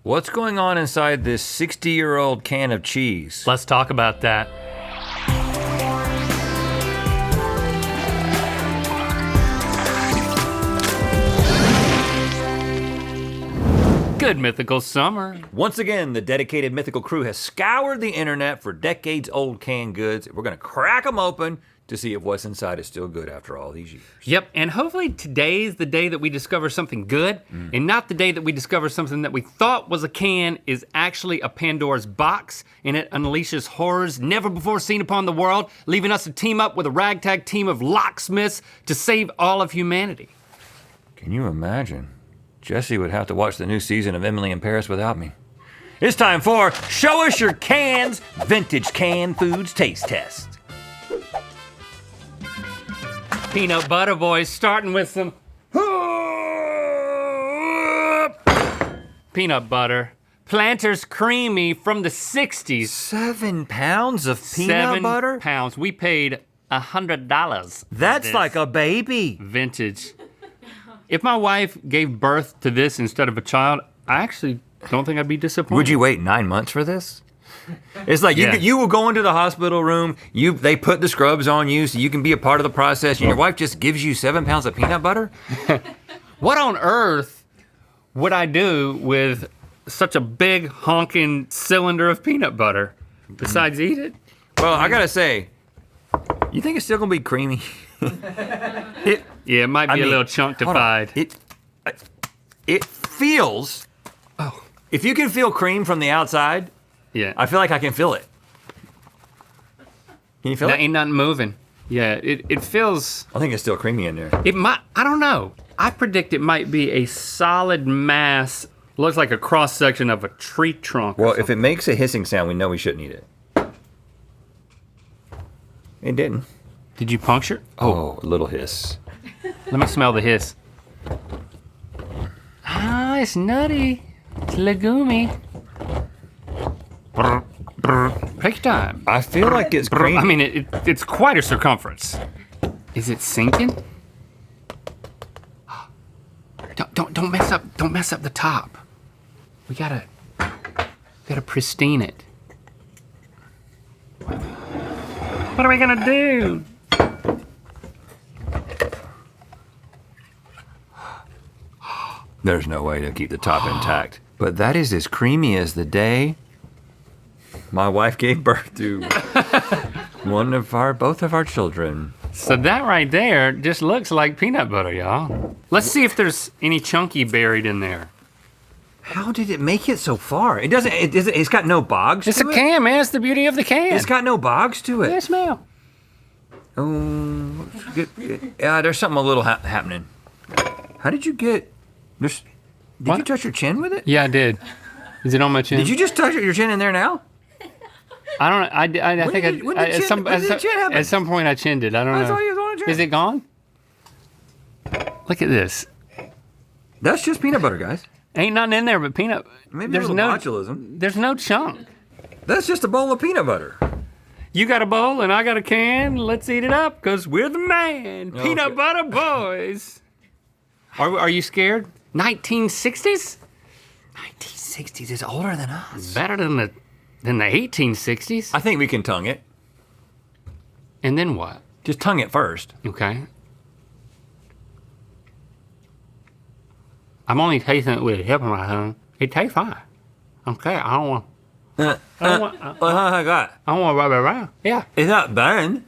What's going on inside this 60-year-old can of cheese? Let's talk about that. Good Mythical summer. Once again, the dedicated Mythical crew has scoured the internet for decades-old canned goods. We're gonna crack them open to see if what's inside is still good after all these years. Yep, and hopefully today's the day that we discover something good, and not the day that we discover something that we thought was a can is actually a Pandora's box, and it unleashes horrors never before seen upon the world, leaving us to team up with a ragtag team of locksmiths to save all of humanity. Can you imagine? Jesse would have to watch the new season of Emily in Paris without me. It's time for Show Us Your Cans Vintage Canned Foods Taste Test. Peanut butter boys, starting with some peanut butter. Planters Creamy from the 60s. 7 pounds of peanut butter? 7 pounds. We paid $100. That's like a baby. Vintage. If my wife gave birth to this instead of a child, I actually don't think I'd be disappointed. Would you wait 9 months for this? It's like you will go into the hospital room, they put the scrubs on you so you can be a part of the process, and your wife just gives you 7 pounds of peanut butter? What on earth would I do with such a big honking cylinder of peanut butter besides eat it? Well, I gotta say, you think it's still gonna be creamy? It might be a little chunkified. It feels, if you can feel cream from the outside, yeah, I feel like I can feel it. Can you feel it? Ain't nothing moving. Yeah, it feels. I think it's still creamy in there. It might, I don't know. I predict it might be a solid mass, looks like a cross section of a tree trunk. Well, if it makes a hissing sound, we know we shouldn't eat it. It didn't. Did you puncture? Oh, a little hiss. Let me smell the hiss. Ah, it's nutty. It's legoomy. Take time. I feel like it's creamy. I mean, it's quite a circumference. Is it sinking? Don't mess up. Don't mess up the top. We gotta pristine it. What are we gonna do? There's no way to keep the top intact. But that is as creamy as the day my wife gave birth to both of our children. So that right there just looks like peanut butter, y'all. Let's see if there's any chunky buried in there. How did it make it so far? It's got no bogs to it? It's a can, man. It's the beauty of the can. It's got no bogs to it. Yeah, smell. Oh, yeah, there's something a little happening. How did you get this? Did you touch your chin with it? Yeah, I did. Is it on my chin? Did you just touch your chin in there now? I don't know. I think at some point I chinned it. I don't know. I thought you was on a chin. Is it gone? Look at this. That's just peanut butter, guys. Ain't nothing in there but peanut. Maybe there's no botulism. There's no chunk. That's just a bowl of peanut butter. You got a bowl and I got a can. Let's eat it up, because we're the man. Okay. Peanut butter boys. Are you scared? 1960s? 1960s is older than us. Better than the 1860s. I think we can tongue it. And then what? Just tongue it first. Okay. I'm only tasting it with a tip of my tongue. It tastes fine. Okay, I don't want. I don't want to rub it around. Yeah. It's not burn.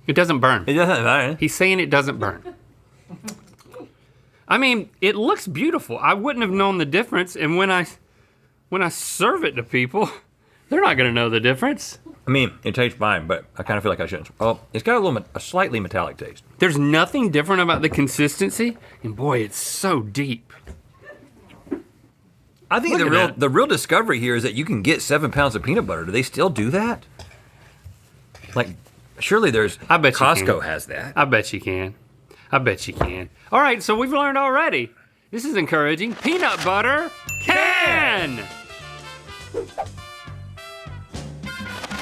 It doesn't burn. It doesn't burn. He's saying it doesn't burn. I mean, it looks beautiful. I wouldn't have known the difference, and when I serve it to people, they're not gonna know the difference. I mean, it tastes fine, but I kind of feel like I shouldn't. Oh, it's got a slightly metallic taste. There's nothing different about the consistency, and boy, it's so deep. I think the real discovery here is that you can get 7 pounds of peanut butter. Do they still do that? Like, surely I bet Costco has that. I bet you can. I bet you can. All right, so we've learned already. This is encouraging. Peanut butter can!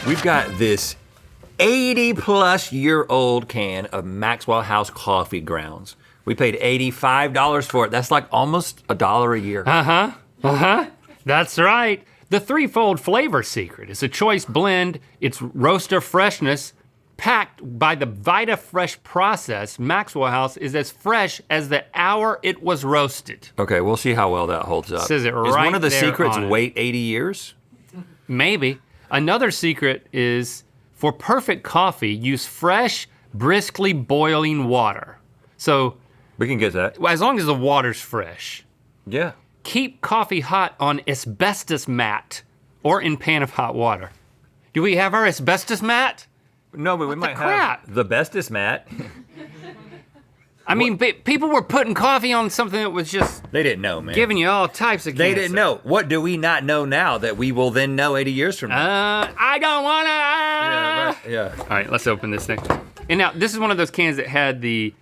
We've got this 80-plus-year-old can of Maxwell House coffee grounds. We paid $85 for it. That's like almost $1 a year. Uh-huh. That's right. The threefold flavor secret is a choice blend. It's roaster freshness. Packed by the Vita Fresh process, Maxwell House is as fresh as the hour it was roasted. Okay, we'll see how well that holds up. Says it Is right one of the there secrets on it. wait 80 years? Maybe. Another secret is for perfect coffee, use fresh, briskly boiling water. So We can get that. as long as the water's fresh. Yeah. Keep coffee hot on asbestos mat or in pan of hot water. Do we have our asbestos mat? No, but we might crap? have the bestest, Matt. I mean, people were putting coffee on something that was just They didn't know, man. giving you all types of They cancer. didn't know. What do we not know now that we will then know 80 years from now? I don't wanna. Yeah, right. Yeah. All right, let's open this thing. And now this is one of those cans that had the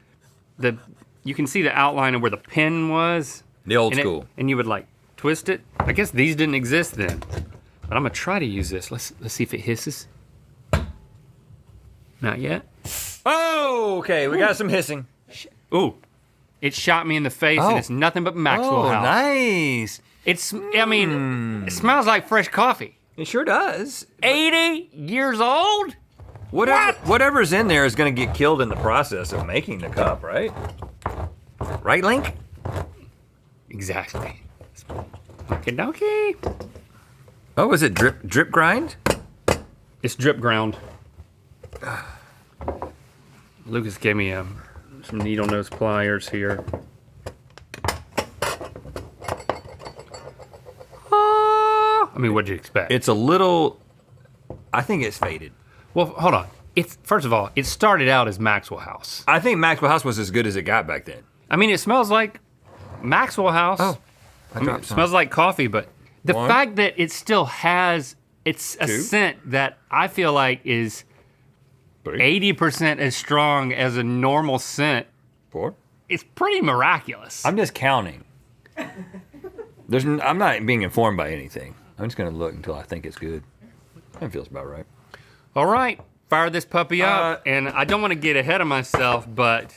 you can see the outline of where the pin was. The old and school. and you would like twist it. I guess these didn't exist then, but I'm gonna try to use this. Let's see if it hisses. Not yet. Oh, okay. We got some hissing. Ooh, it shot me in the face, Oh. and it's nothing but Maxwell Oh, House. nice. I mean, it smells like fresh coffee. It sure does. 80 years old? Whatever's in there is going to get killed in the process of making the cup, right? Right, Link? Exactly. Okie dokie. Oh, is it drip grind? It's drip ground. Lucas gave me some needle nose pliers here. I mean, what'd you expect? It's a little. I think it's faded. Well, hold on. First of all, it started out as Maxwell House. I think Maxwell House was as good as it got back then. I mean, it smells like Maxwell House. Oh, I I mean, dropped it some. smells like coffee, but the One. fact that it still has, it's a Two. scent that I feel like is 80% as strong as a normal scent. 4. It's pretty miraculous. I'm just counting. I'm not being informed by anything. I'm just gonna look until I think it's good. That feels about right. All right, fire this puppy up. And I don't want to get ahead of myself, but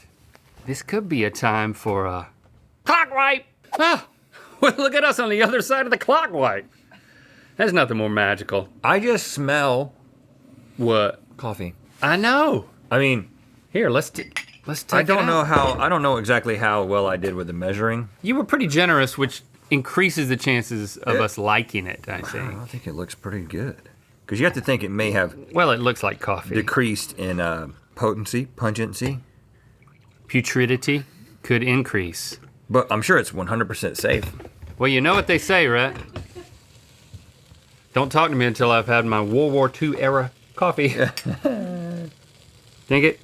this could be a time for a clock wipe. Ah, well, look at us on the other side of the clock wipe. There's nothing more magical. I just smell What? coffee. I know. I mean, Here, let's take I it don't know out. I don't know exactly how well I did with the measuring. You were pretty generous, which increases the chances of us liking it, I think. I think it looks pretty good. Because you have to think it may have Well, it looks like coffee. decreased in pungency, Putridity could increase. but I'm sure it's 100% safe. Well, you know what they say, right? Don't talk to me until I've had my World War II era coffee. Think it?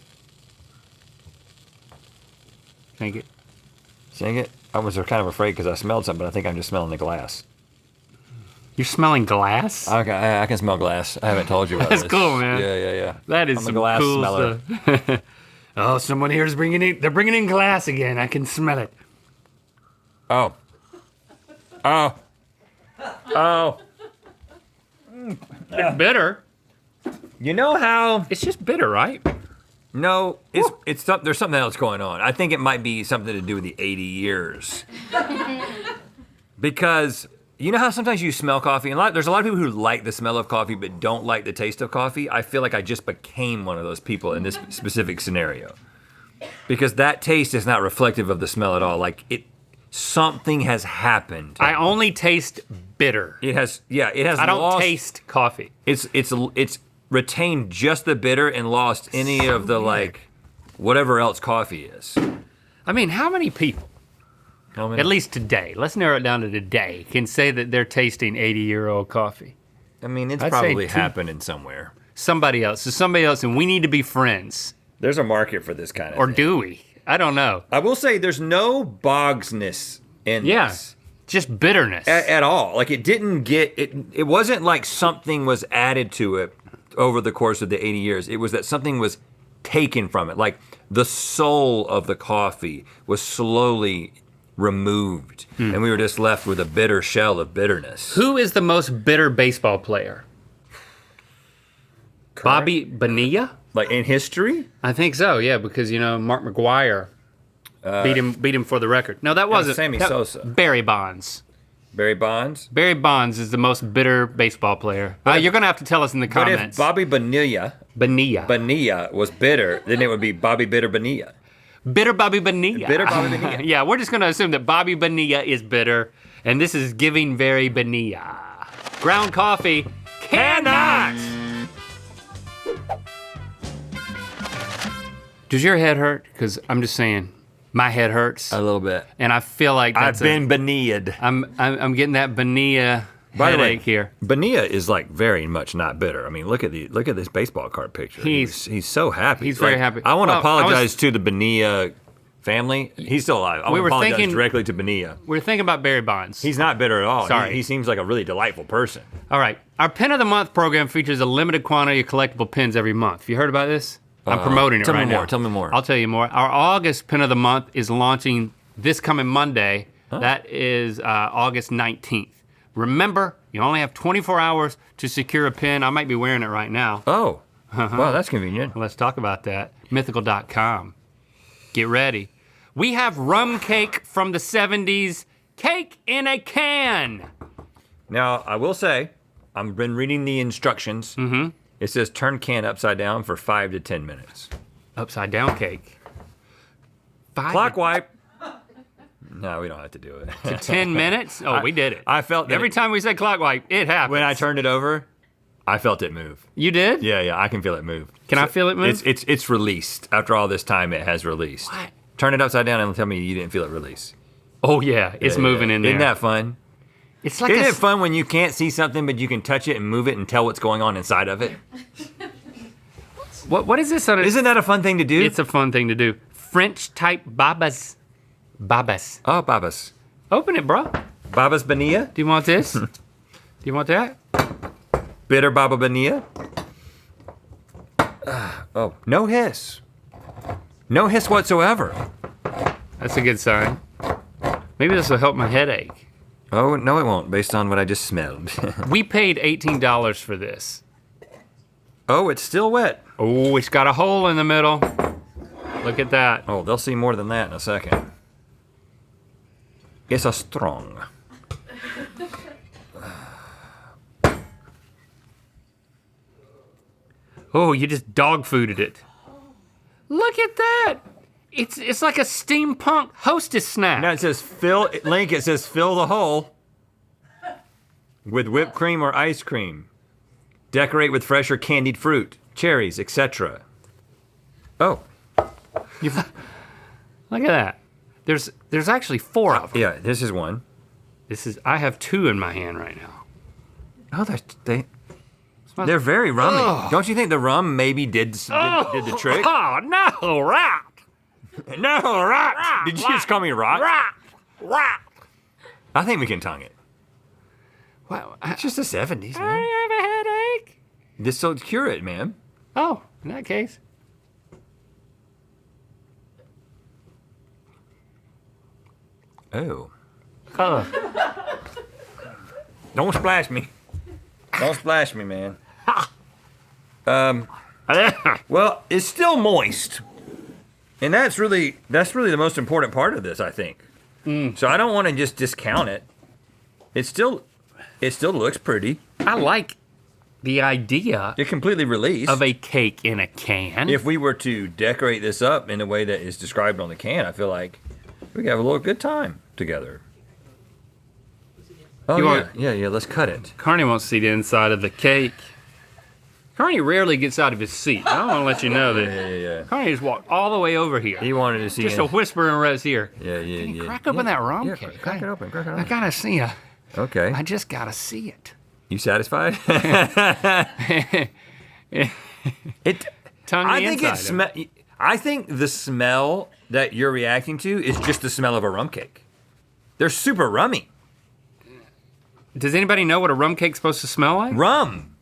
Think it? Seeing it? I was kind of afraid because I smelled something, but I think I'm just smelling the glass. You're smelling glass? Okay, I can smell glass. I haven't told you about That's this. cool, man. Yeah. That is I'm a some glass cool smeller. stuff. Oh, someone here is they're bringing in glass again. I can smell it. Oh. It's bitter. You know how? It's just bitter, right? No, it's there's something else going on. I think it might be something to do with the 80 years. Because you know how sometimes you smell coffee, and there's a lot of people who like the smell of coffee but don't like the taste of coffee. I feel like I just became one of those people in this specific scenario. Because that taste is not reflective of the smell at all. Like something has happened. I only taste bitter. It has I don't lost, taste coffee. It's retained just the bitter and lost any of the like whatever else coffee is. I mean, how many people, How many? at least today, let's narrow it down to today, can say that they're tasting 80-year-old coffee? I mean, it's I'd say probably 2. happening somewhere. Somebody else. So somebody else, and we need to be friends. There's a market for this kind of Or thing. do we? I don't know. I will say there's no bogsness in Yeah. this Just bitterness. at all. Like it didn't get it wasn't like something was added to it over the course of the 80 years. It was that something was taken from it. Like the soul of the coffee was slowly removed and we were just left with a bitter shell of bitterness. Who is the most bitter baseball player? Bobby Bonilla? Like in history? I think so, yeah, because Mark McGuire beat him for the record. No, that wasn't Sammy Sosa. Barry Bonds. Barry Bonds. Barry Bonds is the most bitter baseball player. You're gonna have to tell us in the But comments. if Bobby Bonilla was bitter, then it would be Bobby Bitter Bonilla. Bitter Bobby Bonilla. Bitter Bobby Bonilla. Yeah, we're just gonna assume that Bobby Bonilla is bitter, and this is giving very Bonilla. Ground coffee cannot. Does your head hurt? Because I'm just saying, my head hurts, A little bit. and I feel like that's I've been Bonilla'd. I'm getting that Bonilla By the way, headache here. Bonilla is like very much not bitter. I mean, look at this baseball card picture. He's so happy. he's very happy. I want to Well, apologize to the Bonilla family. He's still alive. I want to apologize directly to Bonilla. We're thinking about Barry Bonds. He's not bitter at all. Sorry. He seems like a really delightful person. All right, our Pin of the Month program features a limited quantity of collectible pins every month. Have you heard about this? I'm promoting it tell me right more, now. tell me more. I'll tell you more. Our August Pin of the Month is launching this coming Monday. That is August 19th. Remember, you only have 24 hours to secure a pin. I might be wearing it right now. Oh, wow, that's convenient. Let's talk about that. Mythical.com. Get ready. We have rum cake from the 70s. Cake in a can. Now, I will say, I've been reading the instructions. Mm-hmm. It says turn can upside down for 5 to 10 minutes. Upside down cake. Clock wipe. No, we don't have to do it. To 10 minutes? Oh, we did it. I felt that Every time we said clock wipe, it happened. when I turned it over, I felt it move. You did? Yeah, I can feel it move. Can I feel it move? It's released. After all this time, it has released. What? Turn it upside down and tell me you didn't feel it release. Oh yeah, it's moving in there. Isn't that fun? It's like Isn't it fun when you can't see something but you can touch it and move it and tell what's going on inside of it? What is this? Isn't that a fun thing to do? It's a fun thing to do. French type babas. Babas. Oh, Babas. Open it, bro. Babas Bonilla? Do you want this? Do you want that? Bitter Baba Bonilla? Oh, no hiss. No hiss whatsoever. That's a good sign. Maybe this will help my headache. Oh, no it won't, based on what I just smelled. We paid $18 for this. Oh, it's still wet. Oh, it's got a hole in the middle. Look at that. Oh, they'll see more than that in a second. It's a strong. Oh, you just dog fooded it. Look at that. It's like a steampunk hostess snack. Now it says fill, Link, it says fill the hole with whipped cream or ice cream. Decorate with fresh or candied fruit, cherries, etc. Oh. Look at that. There's actually 4 of them. Yeah, this is one. I have 2 in my hand right now. Oh, they're very rummy. Oh. Don't you think the rum maybe did the trick? Oh, no, rat. No, rock. Did you just call me rock? Rat. I think we can tongue it. Wow. It's just the 70s, I man. have a headache. This will cure it, man. Oh, in that case. Oh. Oh. Don't splash me. Don't splash me, man. Well, it's still moist. And that's really the most important part of this, I think. So I don't want to just discount it. It still looks pretty. I like the idea It completely released. of a cake in a can. If we were to decorate this up in a way that is described on the can, I feel like we could have a little good time together. Oh, yeah, let's cut it. Carney wants to see the inside of the cake. Carney rarely gets out of his seat. I want to let you know that. Yeah. Carney just walked all the way over here. He wanted to see Just it. a whisper in Red's ear. Yeah. Crack open that rum Yeah, cake. crack it open. I gotta see it. Okay. I just gotta see it. You satisfied? It. Tongue I the think inside. I think the smell that you're reacting to is just the smell of a rum cake. They're super rummy. Does anybody know what a rum cake's supposed to smell like? Rum.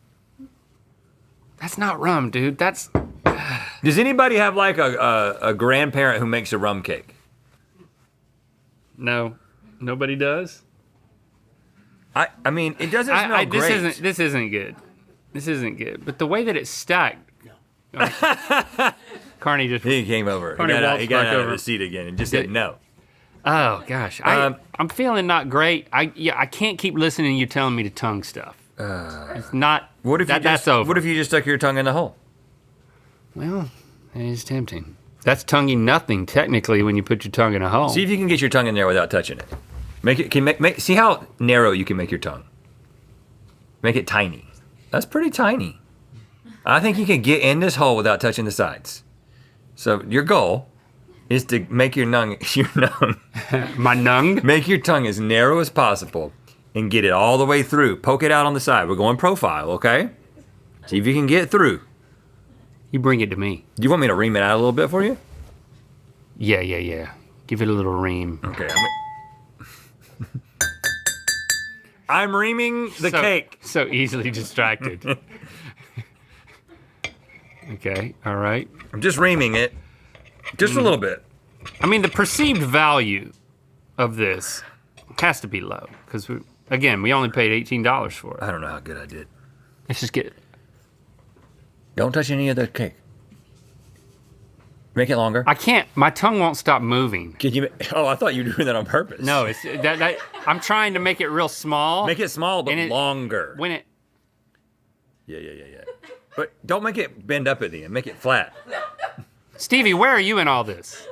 That's not rum, dude. That's. Does anybody have like a grandparent who makes a rum cake? No. Nobody does? I mean, it doesn't smell great. This isn't good. This isn't good. But the way that it's stacked. No. Carney just. He came over. Carney He walks got back out of over. the seat again and just said no. Oh gosh, I'm feeling not great. I can't keep listening to you telling me to tongue stuff. It's not. What if that's over? What if you just stuck your tongue in the hole? Well, it is tempting. That's tonguing nothing technically when you put your tongue in a hole. See if you can get your tongue in there without touching it. See how narrow you can make your tongue. Make it tiny. That's pretty tiny. I think you can get in this hole without touching the sides. So your goal is to make your nung, My nung? make your tongue as narrow as possible and get it all the way through. Poke it out on the side. We're going profile, okay? See if you can get through. You bring it to me. Do you want me to ream it out a little bit for you? Yeah. Give it a little ream. Okay. I'm reaming the cake. So easily distracted. Okay, all right. I'm just reaming it. Just a little bit. I mean, the perceived value of this has to be low because, again, we only paid $18 for it. I don't know how good I did. Let's just get it. Don't touch any of the cake. Make it longer. I can't. My tongue won't stop moving. Can you? Oh, I thought you were doing that on purpose. No, it's that. I'm trying to make it real small. Make it small but longer. When it. Yeah. But don't make it bend up at the end. Make it flat. Stevie, where are you in all this?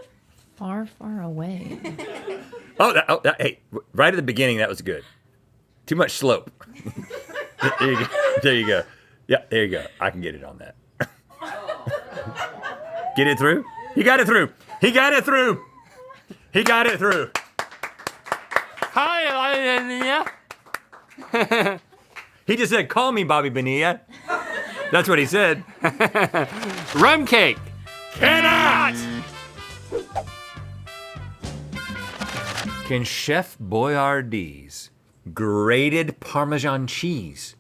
Far, far away. Hey, right at the beginning, that was good. Too much slope. There you go. Yeah, there you go. I can get it on that. Get it through? He got it through. He got it through. Hi, He just said, call me Bobby Bonilla. That's what he said. rum cake. Cannot! Can Chef Boyardee's grated Parmesan cheese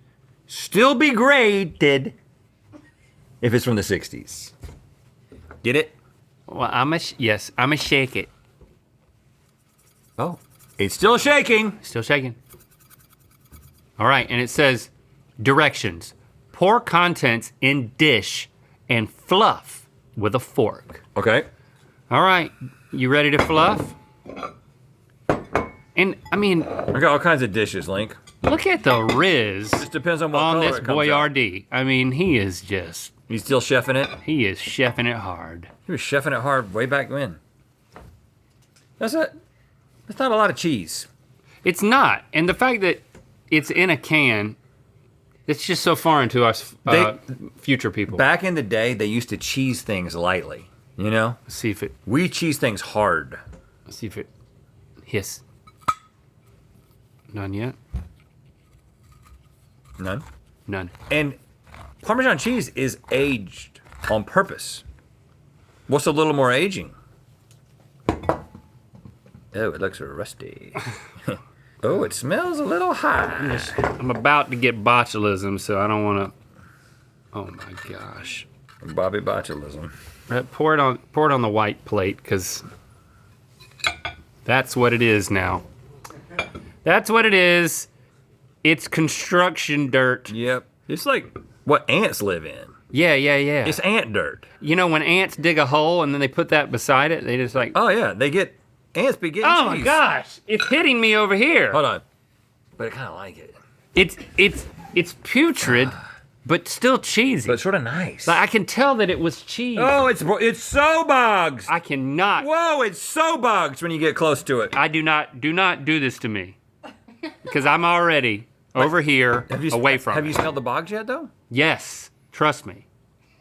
still be grated if it's from the 60s? Get it? Well, yes, I'ma shake it. Oh, it's still shaking. Still shaking. All right, and it says directions. Pour contents in dish and fluff with a fork. Okay. All right, you ready to fluff? And I mean, I got all kinds of dishes, Link. look at the Riz Just depends on what on color this it comes out. Boyardee. I mean, he is Still chefing it? chefing it hard. He was chefing it hard way back when. That's not a lot of cheese. It's not, and the fact that it's in a can, it's just so foreign to us future people. Back in the day, they used to cheese things lightly, you know? Let's see if it We cheese things hard. hiss. None yet. None? None. And Parmesan cheese is aged on purpose. What's a little more aging? Oh, it looks rusty. Oh, it smells a little high. I'm about to get botulism, so I don't want to. Oh my gosh. Bobby botulism. Pour it on the white plate, because that's what it is now. That's what it is. It's construction dirt. Yep. It's like what ants live in. Yeah. It's ant dirt. You know when ants dig a hole and then they put that beside it, they just like. Oh yeah, ants be getting Oh my cheese. gosh! It's hitting me over here. Hold on. But I kind of like it. It's putrid, but still cheesy. But sort of nice. Like, I can tell that it was cheese. Oh, it's so bugs. I cannot. Whoa, it's so bugs when you get close to it. I do not do this to me, because I'm already over here away from Have it. you smelled the bogs yet, though? Yes, trust me.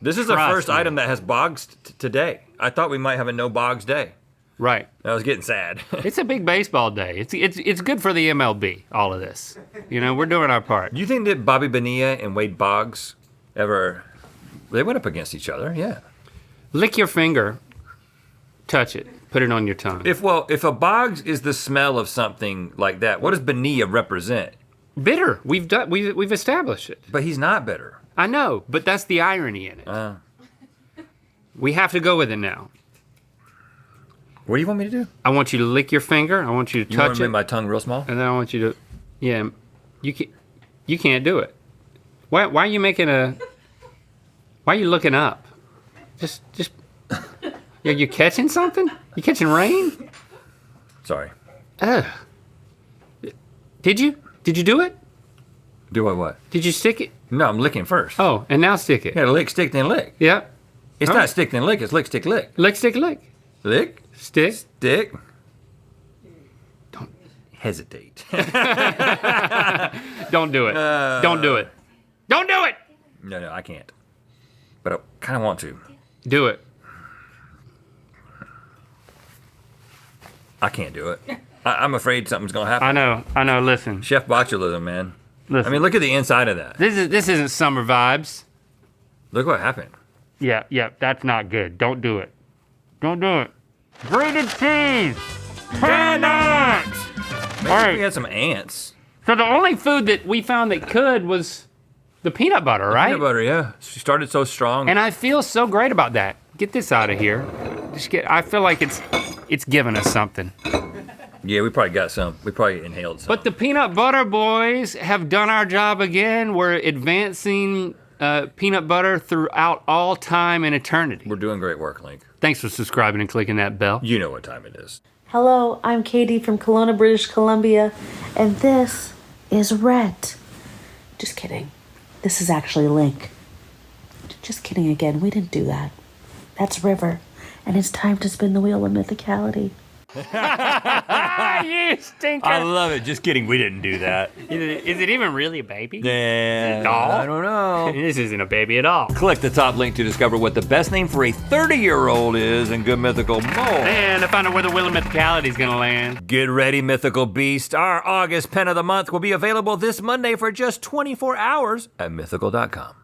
This is the Trust first me. item that has bogs today. I thought we might have a no bogs day. Right. I was getting sad. It's a big baseball day. It's good for the MLB. All of this. You know, we're doing our part. Do you think that Bobby Bonilla and Wade Boggs they went up against each other? Yeah. Lick your finger, touch it, put it on your tongue. If a Boggs is the smell of something like that, what does Bonilla represent? Bitter. We've established it. But he's not bitter. I know, but that's the irony in it. We have to go with it now. What do you want me to do? I want you to lick your finger. I want you to You want touch to it, make my tongue real small? and then I want you to, you can't do it. Why are you making a? Why are you looking up? Just. Are you catching something? You catching rain? Sorry. Did you? Did you do it? Do what? Did you stick it? No, I'm licking first. Oh, and now stick it. Yeah, lick, stick, then lick. Yeah. It's not stick, then lick. It's lick, stick, lick. Lick, stick, lick. Lick, Stick. stick. Don't hesitate. Don't do it. Don't do it. Don't do it. No, I can't. But I kind of want to. Do it. I can't do it. I'm afraid something's gonna happen. I know. Listen. Chef botulism, man. Listen. I mean, look at the inside of that. This isn't summer vibes. Look what happened. Yeah, that's not good. Don't do it. Don't do it. Grated cheese! Peanuts! Maybe All right. we had some ants. So the only food that we found that could was the peanut butter, right? Peanut butter, yeah. She started so strong. And I feel so great about that. Get this out of here. I feel like it's giving us something. Yeah, we probably got some. We probably inhaled some. But the peanut butter boys have done our job again. We're advancing peanut butter throughout all time and eternity. We're doing great work, Link. Thanks for subscribing and clicking that bell. You know what time it is. Hello, I'm Katie from Kelowna, British Columbia, and this is Rhett. Just kidding. This is actually Link. Just kidding again, we didn't do that. That's River, and it's time to spin the wheel of mythicality. You stinker. I love it. Just kidding. We didn't do that. Is it even really a baby? Yeah. Doll? I don't know. This isn't a baby at all. Click the top link to discover what the best name for a 30-year-old is in Good Mythical more. And to find out where the wheel of mythicality is gonna land. Get ready, Mythical Beast. Our August pen of the month will be available this Monday for just 24 hours at mythical.com.